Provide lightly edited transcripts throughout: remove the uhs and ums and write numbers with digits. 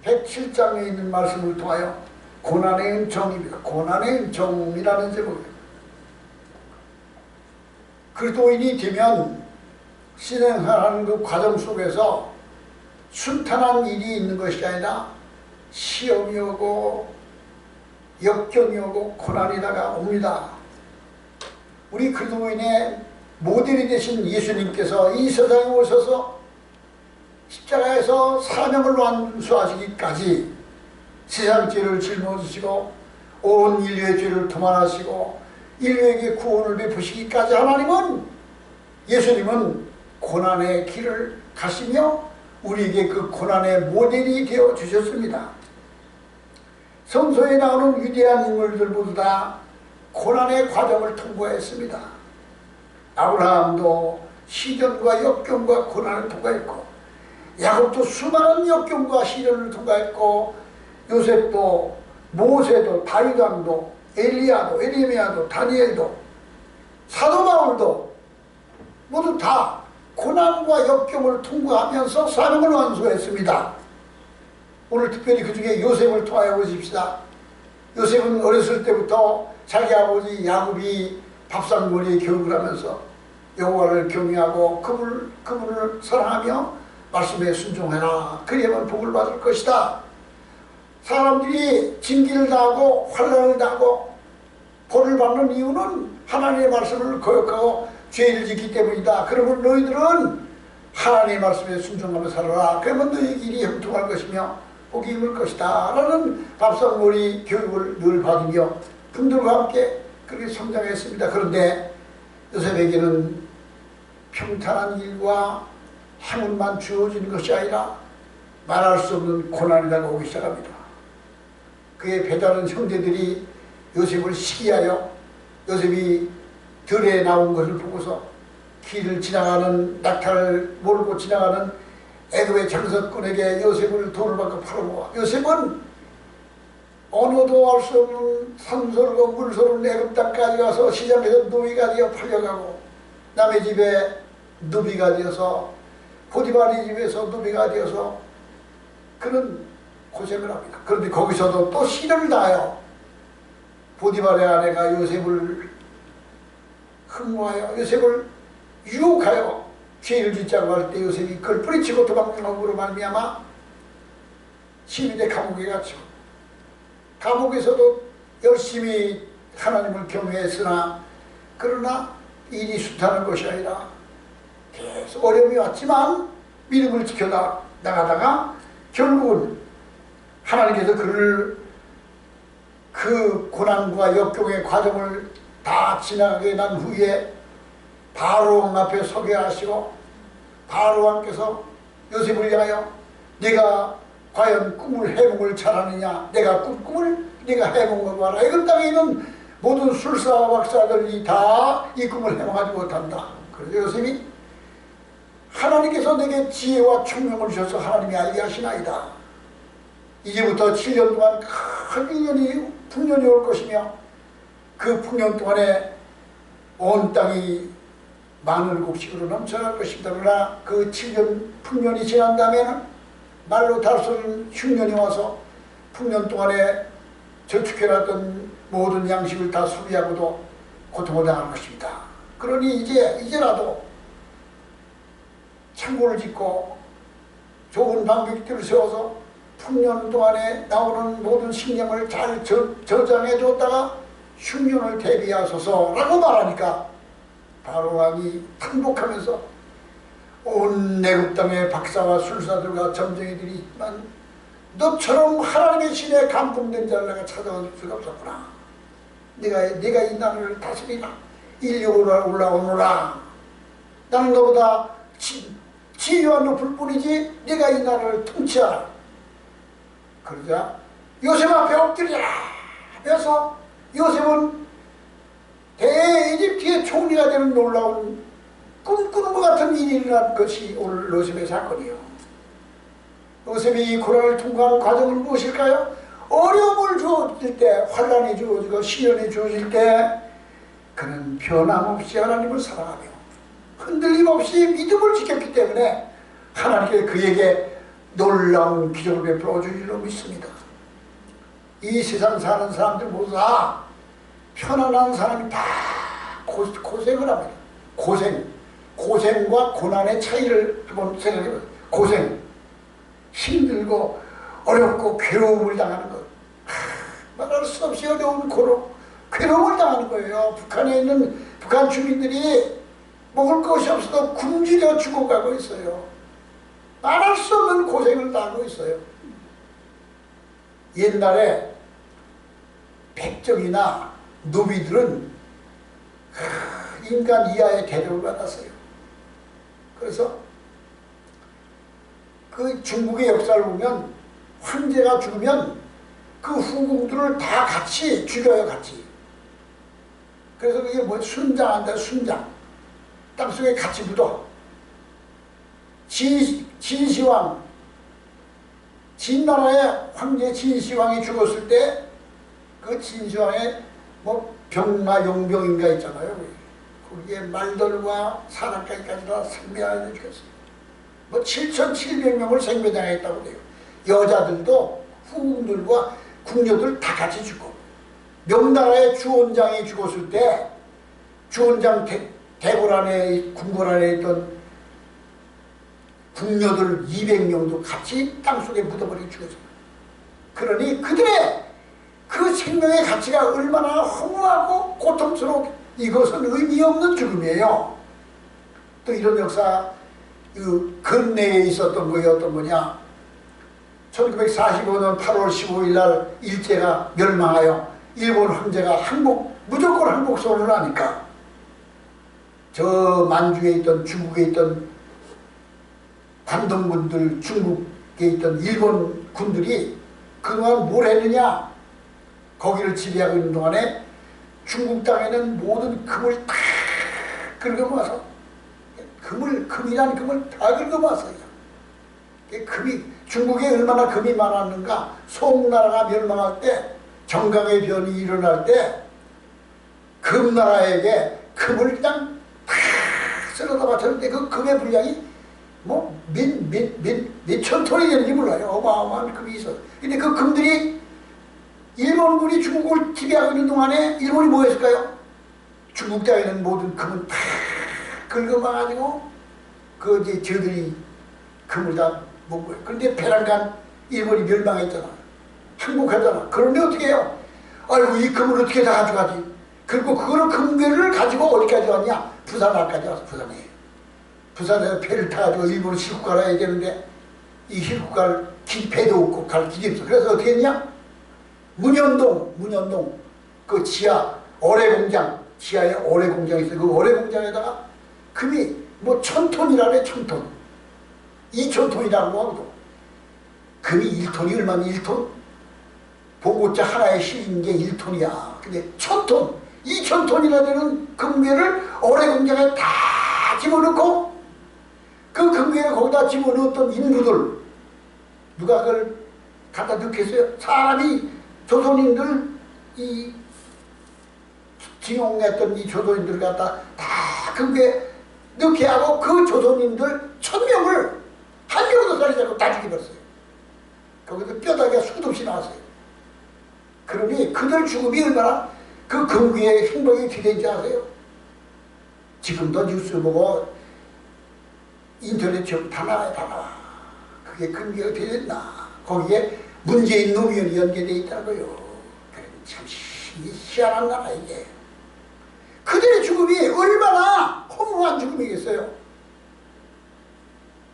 107장에 있는 말씀을 통하여 고난의 은총입니다. 고난의 은총이라는 제목입니다. 그리스도인이 되면 신앙하는 그 과정 속에서 순탄한 일이 있는 것이 아니라 시험이 오고 역경이 오고 고난이 다가옵니다. 우리 그리스도인의 모델이 되신 예수님께서 이 세상에 오셔서 십자가에서 사명을 완수하시기까지 세상 죄를 짊어지시고 온 인류의 죄를 도말하시고 인류에게 구원을 베푸시기까지 예수님은 고난의 길을 가시며 우리에게 그 고난의 모델이 되어 주셨습니다. 성서에 나오는 위대한 인물들 모두 다 고난의 과정을 통과했습니다. 아브라함도 시련과 역경과 고난을 통과했고, 야곱도 수많은 역경과 시련을 통과했고, 요셉도, 모세도, 다윗 왕도, 엘리야도, 에레미야도, 다니엘도, 사도 바울도 모두 다 고난과 역경을 통과하면서 사명을 완수했습니다. 오늘 특별히 그 중에 요셉을 통하여 보십시다. 요셉은 어렸을 때부터 자기 아버지 야곱이 밥상머리에 교육을 하면서 여호와를 경외하고 그분을 사랑하며 말씀에 순종해라. 그리하면 복을 받을 것이다. 사람들이 징계를 당하고 환난을 당하고 벌을 받는 이유는 하나님의 말씀을 거역하고 죄를 짓기 때문이다. 그러면 너희들은 하나님의 말씀에 순종하며 살아라. 그러면 너희 길이 형통할 것이며 복이 임을 것이다 라는 밥상머리 교육을 늘 받으며 분들과 함께 그렇게 성장했습니다. 그런데 요셉에게는 평탄한 일과 행운만 주어지는 것이 아니라 말할 수 없는 고난이 다가오기 시작합니다. 그의 배다른 형제들이 요셉을 시기하여 요셉이 들에 나온 것을 보고서 길을 지나가는 낙타를 몰고 지나가는 애굽의 장사꾼에게 요셉을 돈을 받고 팔아모아 요셉은 언어도 알 수 없는 산소르고 물소르는 애굽 땅까지 가서 시장에서 노비가 되어 팔려가고 남의 집에 노비가 되어서 보디발의 집에서 노비가 되어서 그런 고생을 합니다. 그런데 거기서도 또 시련을 당하여 보디발의 아내가 요셉을 흠모하여 요셉을 유혹하여 죄를 짓자고 할 때 요셉이 그걸 뿌리치고 도망감으로 말미암아 시민의 감옥에 갇히고 감옥에서도 열심히 하나님을 경외했으나 그러나 일이 순탄한 것이 아니라 계속 어려움이 왔지만 믿음을 지켜나가다가 결국은 하나님께서 그를 그 고난과 역경의 과정을 다 지나가게 난 후에 바로왕 앞에 서게 하시고 바로왕께서 요셉을 향하여 네가 과연 꿈을 해몽을 잘하느냐, 내가 꿈을 네가 해몽을 봐라. 애굽 땅에 있는 모든 술사와 박사들이 다 이 꿈을 해몽하지 못한다. 그래서 요셉이 하나님께서 내게 지혜와 총명을 주셔서 하나님이 알게 하시나이다. 이제부터 7년 동안 큰 풍년이 올 것이며 그 풍년 동안에 온 땅이 마늘 곡식으로 넘쳐날 것입니다. 그러나 그 7년 풍년이 지난 다음에는 말로 달 수 없는 흉년이 와서 풍년 동안에 저축해놨던 모든 양식을 다 소비하고도 고통을 당할 것입니다. 그러니 이제라도 창고를 짓고 좋은 방백들을 세워서 풍년 동안에 나오는 모든 식량을 잘 저장해 줬다가 흉년을 대비하소서 라고 말하니까 바로왕이 항복하면서 온 애굽 땅의 박사와 술사들과 점쟁이들이 있지만 너처럼 하나님의 신에 감동된 자를 내가 찾아올 수가 없었구나. 네가 이 나라를 다스리라. 인력으로 올라오노라. 나는 너보다 지위가 높을 뿐이지 네가 이 나라를 통치하라. 그러자 요셉 앞에 엎드리라 하면서 요셉은 대이집트의 총리가 되는 놀라운 꿈꾸는 것 같은 일이 일어난 것이 오늘 요셉의 사건이요. 요셉이 이 고난을 통과하는 과정은 무엇일까요? 어려움을 주어질 때, 환난이 주어지고 시련이 주어질 때 그는 변함없이 하나님을 사랑하며 흔들림 없이 믿음을 지켰기 때문에 하나님께서 그에게 놀라운 기적을 베풀어 줄 줄로 믿습니다. 이 세상 사는 사람들 모두 다 편안한 사람이 다 고생을 합니다. 고생과 고난의 차이를 한번 생각해보세요. 고생, 힘들고 어렵고 괴로움을 당하는 것, 말할 수 없이 어려운 괴로움을 당하는 거예요. 북한에 있는 북한 주민들이 먹을 것이 없어도 굶주려 죽어가고 있어요. 말할 수 없는 고생을 당하고 있어요. 옛날에 백정이나 노비들은 인간 이하의 대접을 받았어요. 그래서 그 중국의 역사를 보면 황제가 죽으면 그 후궁들을 다 같이 죽여요, 같이. 그래서 그게 뭐 순장한다, 순장. 땅속에 같이 묻어. 진시황, 진나라의 황제 진시황이 죽었을 때 그 진시황의 뭐 병마용병인가 있잖아요. 거기에 말들과 사람까지 다 생매하여 죽였어요. 뭐 7,700명을 생매당했다고 그래요. 여자들도 후궁들과 궁녀들 다 같이 죽고, 명나라의 주원장이 죽었을 때 주원장 대궐 안에, 궁궐 안에 있던 궁녀들 200명도 같이 땅속에 묻어버리고 죽었어요. 그러니 그들의 그 생명의 가치가 얼마나 허무하고 고통스러운, 이것은 의미 없는 죽음이에요. 또 이런 역사, 그 근내에 있었던 거예요. 어떤 거냐, 1945년 8월 15일 날 일제가 멸망하여 일본 황제가 무조건 항복선언을 하니까 저 만주에 있던, 중국에 있던 관동군들, 중국에 있던 일본 군들이 그동안 뭘 했느냐, 거기를 지배하고 있는 동안에 중국 땅에는 모든 금을 다 긁어모아서, 금이란 금을 다 긁어모았어요. 중국에 얼마나 금이 많았는가. 송나라가 멸망할 때, 정강의 변이 일어날 때 금나라에게 금을 그냥 다 쓸어다 바쳤는데 그 금의 분량이 뭐 몇천 톤이 되는지 몰라요. 어마어마한 금이 있어. 근데 그 금들이 일본군이 중국을 지배하고 있는 동안에 일본이 뭐 했을까요? 중국 땅에는 모든 금은 다 긁어봐가지고 그 이제 저들이 금을 다 먹은 거예요. 그런데 배란간 일본이 멸망했잖아. 항복하잖아. 그런데 어떻게 해요? 아이고, 이 금을 어떻게 다 가져가지? 그리고 그거를 금괴를 가지고 어디까지 왔냐? 부산까지 왔어. 부산에서 배를 타가지고 일본 실국가로 해야 되는데 이 실국가를 배도 없고 갈 길이 없어. 그래서 어떻게 했냐? 문현동 그 지하 어뢰공장, 지하에 어뢰공장이 있어요. 그 어뢰공장에다가 금이 뭐 1000톤이라네. 1000톤, 2000톤이라고 하고도 금이 1톤이 얼마면 1톤? 봉고차 하나에 실린 게 1톤이야. 근데 1000톤, 2000톤이나 되는 금괴를 어뢰공장에 다 집어넣고, 그 금괴를 거기다 집어넣었던 인부들, 누가 그걸 갖다 넣겠어요? 사람이, 조선인들, 이 징용했던 이 조선인들 갖다 다 금괴 넣게 하고 그 조선인들 1000명을 한 명도 살리지 않고 다 죽여버렸어요. 거기서 뼈다귀가 수도 없이 나왔어요. 그러니 그들 죽음이 얼마나 그 금괴의 행복이 기대인지 아세요? 지금도 뉴스 보고 인터넷 다 나와요. 다 나와. 그게 금괴가 어떻게 됐나. 거기에 문재인 노무현이 연계되어 있다고요. 참 희한한 나라 이게. 그들의 죽음이 얼마나 허무한 죽음이겠어요.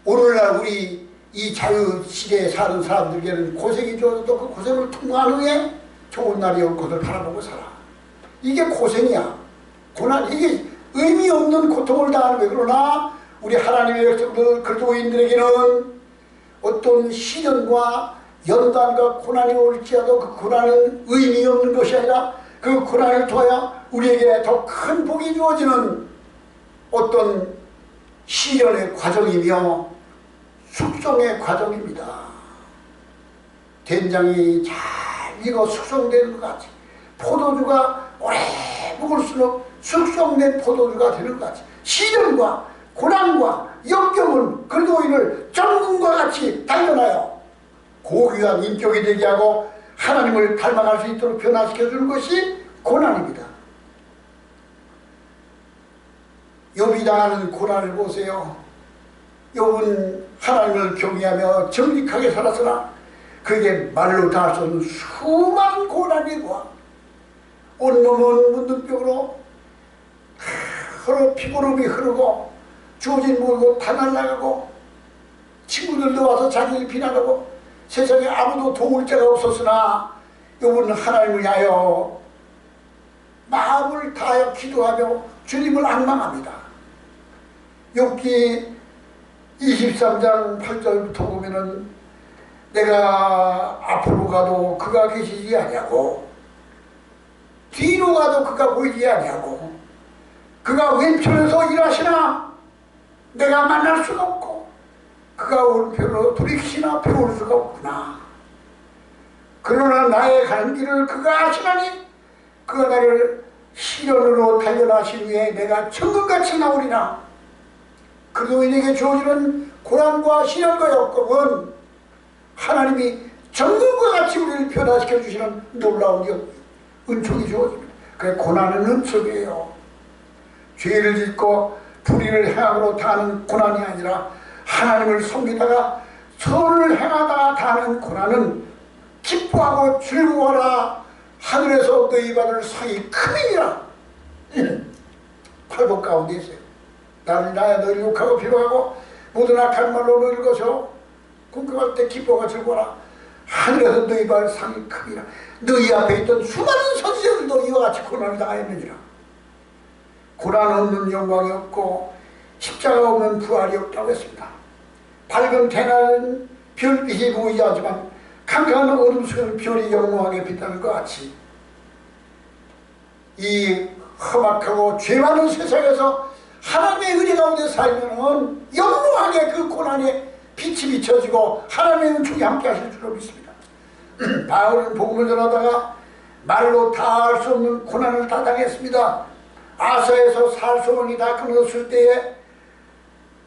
오늘날 우리 이 자유시대에 사는 사람들에게는 고생이 좋아도 그 고생을 통과한 후에 좋은 날이 올 것을 바라보고 살아. 이게 고생이야. 고난, 이게 의미 없는 고통을 당하는 거예요. 그러나 우리 하나님의 백성들, 그리스도인들에게는 어떤 시련과 연단과 고난이 올지라도 그 고난은 의미 없는 것이 아니라 그 고난을 통하여 우리에게 더 큰 복이 주어지는 어떤 시련의 과정이며 숙성의 과정입니다. 된장이 잘 익어 숙성되는 것 같이, 포도주가 오래 먹을수록 숙성된 포도주가 되는 것 같이, 시련과 고난과 역경은 그리스도인을 정금과 같이 단련하여 고귀한 인격이 되게 하고 하나님을 닮아갈 수 있도록 변화시켜 주는 것이 고난입니다. 욥이 당하는 고난을 보세요. 욥은 하나님을 경외하며 정직하게 살았으나 그에게 말로 다 할 수 없는 수많은 고난과 온몸은 문둥병으로 서로 피부름이 흐르고 주어진 물고 다 날아가고 친구들도 와서 자기를 비난하고 세상에 아무도 도울 자가 없었으나 욥은 하나님을 위하여 마음을 다하여 기도하며 주님을 앙망합니다. 욥기 23장 8절부터 보면은 내가 앞으로 가도 그가 계시지 아니하고 뒤로 가도 그가 보이지 아니하고 그가 왼편에서 일하시나 내가 만날 수가 없고 그가 오른편으로 돌이키시나 배울 수가 없구나. 그러나 나의 가는 길을 그가 아시나니 그가 나를 시련으로 단련하신 후에 내가 천금같이 나오리나. 그리스도인에게 주어지는 고난과 시련과 역경은 하나님이 정금과 같이 우리를 변화시켜 주시는 놀라운 은총이 주어집니다. 그게 고난은 은총이에요. 죄를 짓고 불의를 행함으로 당하는 고난이 아니라 하나님을 섬기다가 선을 행하다가 당하는 고난은 기뻐하고 즐거워하라. 하늘에서 너희 받을 상이 크니라. 팔복 가운데 있어요. 나를 나야 너희를 욕하고 비방하고 모든 악한 말로 너희를 거서 공격할 때 기뻐하고 즐거워라. 하늘에서 너희 받을 상이 크니라. 너희 앞에 있던 수많은 선지자들도 이와 같이 고난을 당하였느니라. 고난 없는 영광이 없고 십자가 없는 부활이 없다고 했습니다. 밝은 태나는 별빛이 보이지 않지만 캄캄한 어둠 속에는 별이 영롱하게 빛나는 것 같이 이 험악하고 죄 많은 세상에서 하나님의 은혜 가운데 살면은 영롱하게 그 고난에 빛이 비춰지고 하나님의 은총이 함께 하실 줄로 믿습니다. 바울은 복음을 전하다가 말로 다 할 수 없는 고난을 다 당했습니다. 아사에서 살소문이 다 끊어졌을 때에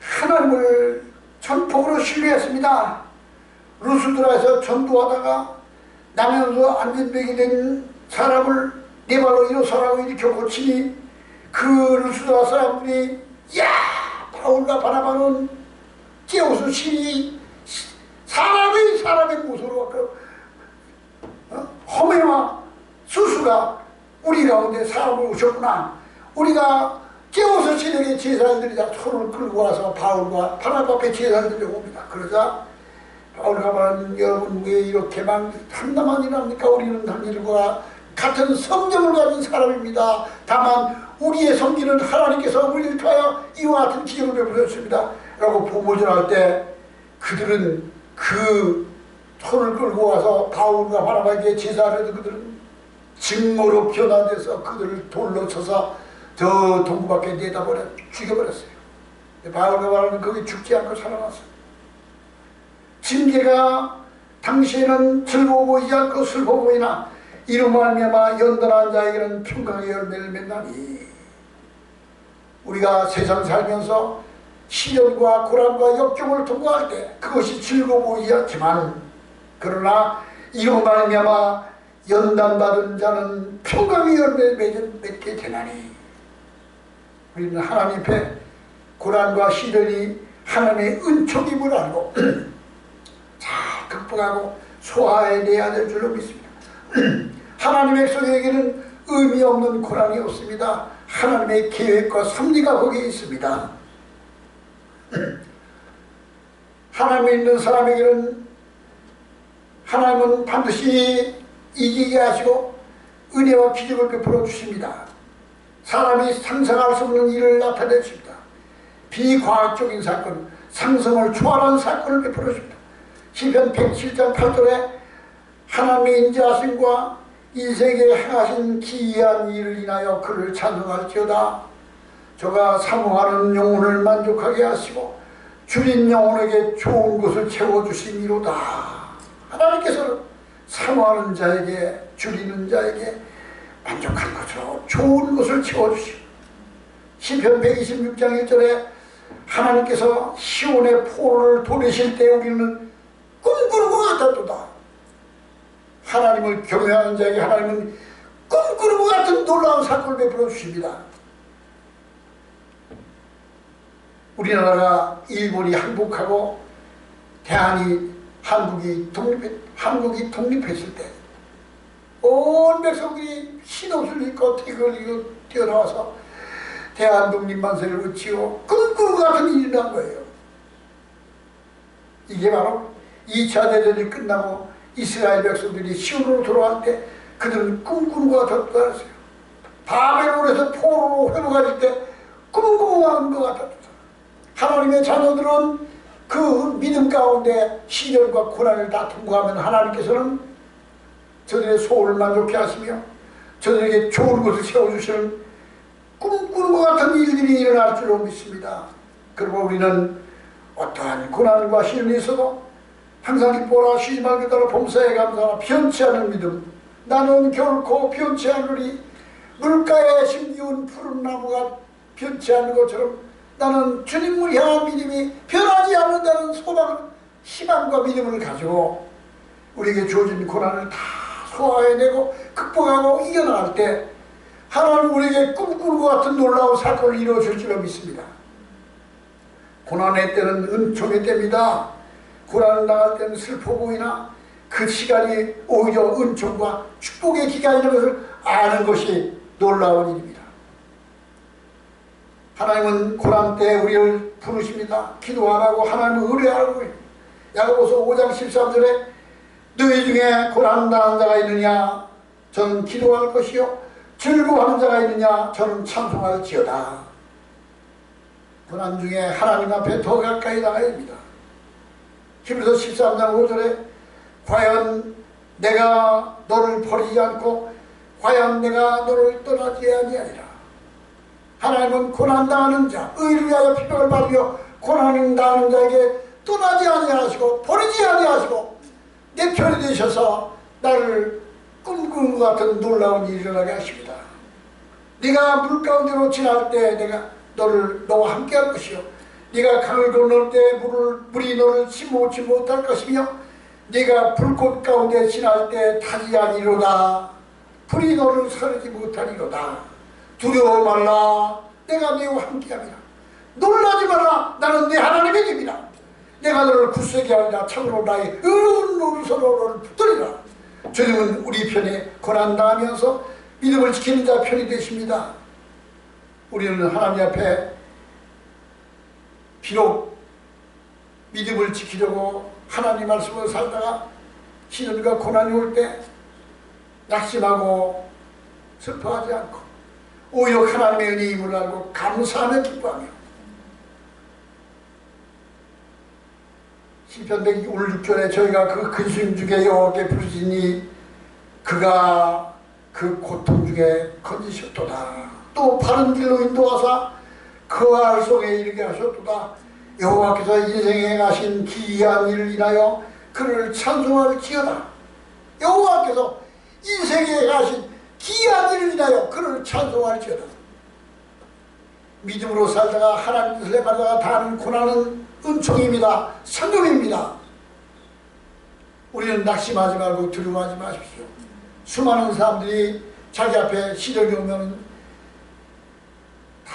하나님을 전폭으로 신뢰했습니다. 루스드라에서 전도하다가 나면서 안전병이 된 사람을 네 발로 일어서라고 일으켜 고치니 그 루스드라 사람들이 야 바울과 바나바는 제우스 신이 사람의 모습으로 허메와 수수가 우리 가운데 사람을 오셨구나. 우리가 제우스 신에게 제사를 드리자 손을 끌고 와서 바울과 바나바 앞에 제사를 드리려고 옵니다. 그러자 바울과 바나바는 여러분 왜 이렇게만 한나만 일합니까? 우리는 당일과 같은 성경을 가진 사람입니다. 다만 우리의 성기는 하나님께서 우리를 통하여 이와 같은 기적을 베푸셨습니다. 라고 보고전할 때 그들은 그 손을 끌고 와서 바울과 바나바에게 제사를 해도 그들은 증오로 변화돼서 그들을 돌로 쳐서 저 동굴 밖에 내다버려 죽여버렸어요. 바울과 바나바는 거기 죽지 않고 살아났어요. 징계가 당시에는 즐거워 보이지 않고 슬퍼 보이나 이로 말미암아 연단한 자에게는 평강의 열매를 맺나니. 우리가 세상 살면서 시련과 고난과 역경을 통과할 때 그것이 즐거워 보이지 않지만 그러나 이로 말미암아 연단받은 자는 평강의 열매를 맺게 되나니. 우리는 하나님 앞에 고난과 시련이 하나님의 은총임을 알고 잘 극복하고 소화해내야 될 줄로 믿습니다. 하나님의 백성에게는 의미 없는 고난이 없습니다. 하나님의 계획과 섭리가 거기에 있습니다. 하나님을 믿는 사람에게는 하나님은 반드시 이기게 하시고 은혜와 기적을 베풀어 주십니다. 사람이 상상할 수 없는 일을 나타내 주십니다. 비과학적인 사건, 상성을 초월한 사건을 베풀어 주십니다. 시편 107장 8절에 하나님의 인자하심과 인생에 행하신 기이한 일을 인하여 그를 찬송할지어다. 저가 사모하는 영혼을 만족하게 하시고 줄인 영혼에게 좋은 것을 채워주심이로다. 하나님께서는 사모하는 자에게 줄이는 자에게 만족한 것으로 좋은 것을 채워주시고 시편 126장 1절에 하나님께서 시온의 포로를 보내실 때 우리는 꿈꾸는 것 같았도다. 하나님을 경외하는 자에게 하나님은 꿈꾸는 것 같은 놀라운 사건을 베풀어 주십니다. 우리나라가 일본이 항복하고 한국이 독립했을 때 온 백성들이 흰옷을 입고 태극을 입고 뛰어나와서 대한 독립만세를 외치고 꿈꾸는 것 같은 일이 일어난 거예요. 이게 바로 2차 대전이 끝나고 이스라엘 백성들이 시온으로 돌아갈 때 그들은 꿈꾸는 것 같았다 했어요. 바벨론에서 포로로 회복할 때 꿈꾸는 것 같았다. 하나님의 자녀들은 그 믿음 가운데 시련과 고난을 다 통과하면 하나님께서는 저들의 소원을 만족해 하시며 저들에게 좋은 것을 세워주시는 꿈꾸는 것 같은 일들이 일어날 줄로 믿습니다. 그리고 우리는 어떠한 고난과 시련이 있어도 항상 기뻐라 쉬지 말고 따라 범사에 감사하라 변치 않는 믿음. 나는 결코 변치 않으리. 물가에 심기운 푸른 나무가 변치 않는 것처럼 나는 주님을 향한 믿음이 변하지 않는다는 소망, 희망과 믿음을 가지고 우리에게 주어진 고난을 다 소화해내고 극복하고 이겨나갈 때 하나님 우리에게 꿈꾸는 것 같은 놀라운 사건을 이루어줄 줄로 믿습니다. 고난의 때는 은총의 때입니다. 고난을 당할 때는 슬퍼 보이나 그 시간이 오히려 은총과 축복의 기간이라는 것을 아는 것이 놀라운 일입니다. 하나님은 고난 때 우리를 부르십니다. 기도하라고 하나님을 의뢰하라고 해요. 야고보서 5장 13절에 너희 중에 고난 당한 자가 있느냐 저는 기도할 것이요 즐거워하는 자가 있느냐 저는 찬송할지어다. 고난 중에 하나님 앞에 더 가까이 나가야 합니다. 히브리서 13장 5절에 과연 내가 너를 버리지 않고 과연 내가 너를 떠나지 아니하리라. 하나님은 고난당하는 자, 의를 위하여 피병을 받으며 고난당하는 자에게 떠나지 아니하시고 버리지 아니하시고 내 편이 되셔서 나를 꿈꾸는 것 같은 놀라운 일이 일어나게 하십니다. 네가 물 가운데로 지날 때 내가 너와 함께 할 것이요 네가 강을 건널 때 물이 너를 침몰치 못할 것이며 네가 불꽃 가운데 지날 때 타지 아니로다. 불이 너를 사르지 못하리로다. 두려워 말라. 내가 네와 함께하리라. 놀라지 마라. 나는 네 하나님의 집이라. 내가 너를 굳세게 하리라. 참으로 나의 의로운 눈이 서로 너를 붙들리라. 주님은 우리 편에 고난당하면서 믿음을 지키는 자 편이 되십니다. 우리는 하나님 앞에 비록 믿음을 지키려고 하나님 말씀을 살다가 시련과 고난이 올 때 낙심하고 슬퍼하지 않고 오히려 하나님의 은혜임을 알고 감사하며 기뻐하며 시편 106편에 저희가 그 근심 중에 여호와께 부르시니 그가 그 고통 중에 건지셨도다. 또 바른 길로 인도하사 그 알속에 이르게 하셨도다. 여호와께서 인생에 가신 기이한 일을 인하여 그를 찬송할지어다. 여호와께서 인생에 가신 기이한 일을 인하여 그를 찬송할지어다. 믿음으로 살다가 하나님 뜻을 받다가 당하는 고난은 은총입니다. 상급입니다. 우리는 낙심하지 말고 두려워하지 마십시오. 수많은 사람들이 자기 앞에 시련이 오면 다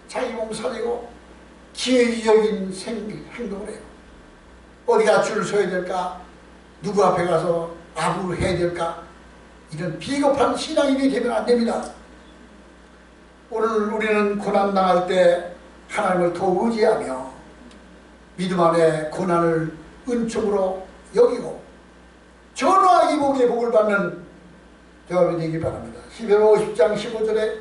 자기 몸 살리고 기회적인 행동을 해요. 어디가 줄을 서야 될까? 누구 앞에 가서 아부를 해야 될까? 이런 비겁한 신앙인이 되면 안 됩니다. 오늘 우리는 고난 당할 때 하나님을 더욱 의지하며 믿음 안에 고난을 은총으로 여기고 전화하기 복의 복을 받는 저가 되기 바랍니다. 시편 50장 15절에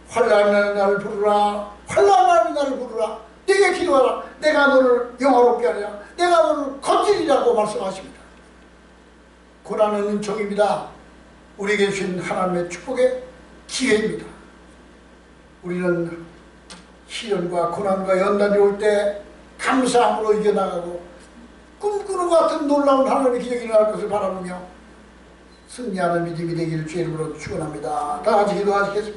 환난하는 나를 부르라. 환난하는 나를 부르라. 내게 기도하라. 내가 너를 영화롭게 하리라. 내가 너를 건지리라고 말씀하십니다. 고난은 은총입니다. 우리에게 주신 하나님의 축복의 기회입니다. 우리는 시련과 고난과 연단이 올 때 감사함으로 이겨나가고 꿈꾸는 것 같은 놀라운 하나님의 기적이 일어날 것을 바라보며 승리하는 믿음이 되기를 주의 이름으로 축원합니다. 다 같이 기도하시겠습니다.